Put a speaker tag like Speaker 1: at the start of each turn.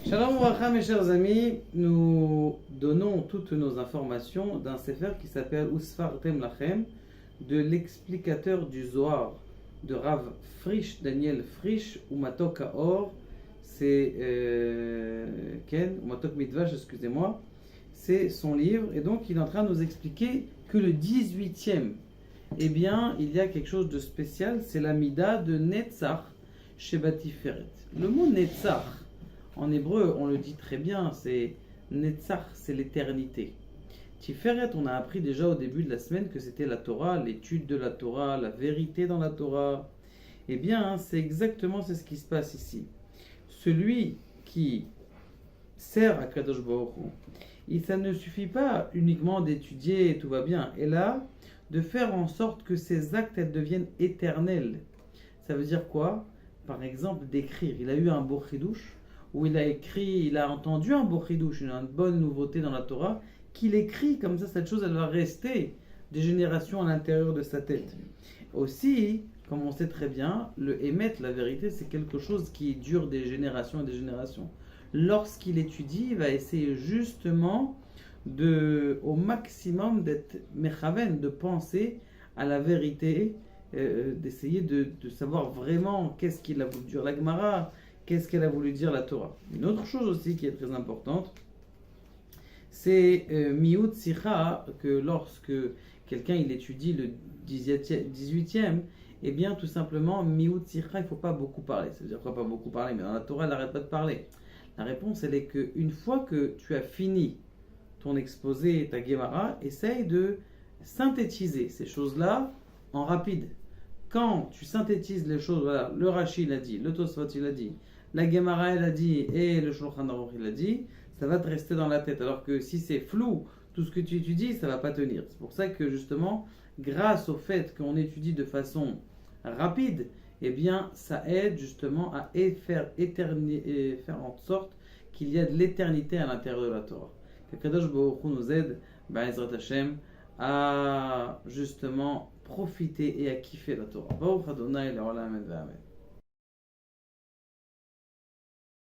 Speaker 1: Shalom Ouvracha, mes chers amis, nous donnons toutes nos informations d'un sefer qui s'appelle Usfartem Lachem, de l'explicateur du Zohar de Rav Frisch, Daniel Frisch, ou Matok Haor, c'est Ken, ou Matok Midvash, excusez-moi, c'est son livre, et donc il est en train de nous expliquer que le 18e, eh bien, il y a quelque chose de spécial, c'est la Mida de Netzach chez Batiferet. Le mot Netzach, en hébreu, on le dit très bien, c'est Netzach, c'est l'éternité. Tiferet, on a appris déjà au début de la semaine que c'était la Torah, l'étude de la Torah, la vérité dans la Torah. Eh bien, c'est exactement ce qui se passe ici. Celui qui sert à Kadosh Baruch Hu, ça ne suffit pas uniquement d'étudier et tout va bien. Et là, de faire en sorte que ces actes elles deviennent éternels. Ça veut dire quoi? Par exemple, d'écrire. Il a eu un beau chidouche, où il a écrit, il a entendu un beau chidouche, une bonne nouveauté dans la Torah, qu'il écrit comme ça, cette chose, elle va rester des générations à l'intérieur de sa tête. Aussi, comme on sait très bien, le émettre, la vérité, c'est quelque chose qui dure des générations et des générations. Lorsqu'il étudie, il va essayer justement au maximum d'être mechaven, de penser à la vérité, d'essayer de savoir vraiment qu'est-ce qu'il a voulu dire la Gemara, qu'est-ce qu'elle a voulu dire la Torah. Une autre chose aussi qui est très importante, c'est Miut Sicha, que lorsque quelqu'un il étudie le 18e, eh bien tout simplement, Miut Sicha, il ne faut pas beaucoup parler. Ça veut dire quoi pas beaucoup parler? Mais dans la Torah, elle n'arrête pas de parler. La réponse, elle est qu'une fois que tu as fini ton exposé, ta Gemara, essaye de synthétiser ces choses-là en rapide. Quand tu synthétises les choses, voilà, le Rashi il a dit, le Tosfot il a dit, la Gemara elle a dit et le Shulchan Aruch il a dit, ça va te rester dans la tête. Alors que si c'est flou, tout ce que tu étudies, ça va pas tenir. C'est pour ça que justement, grâce au fait qu'on étudie de façon rapide, eh bien, ça aide justement à faire en sorte qu'il y ait de l'éternité à l'intérieur de la Torah. Que Kadosh Baruch Hu nous aide, B'ezrat Hashem, à justement profiter et à kiffer la Torah. Baruch Adonai, Le'olam, Amen.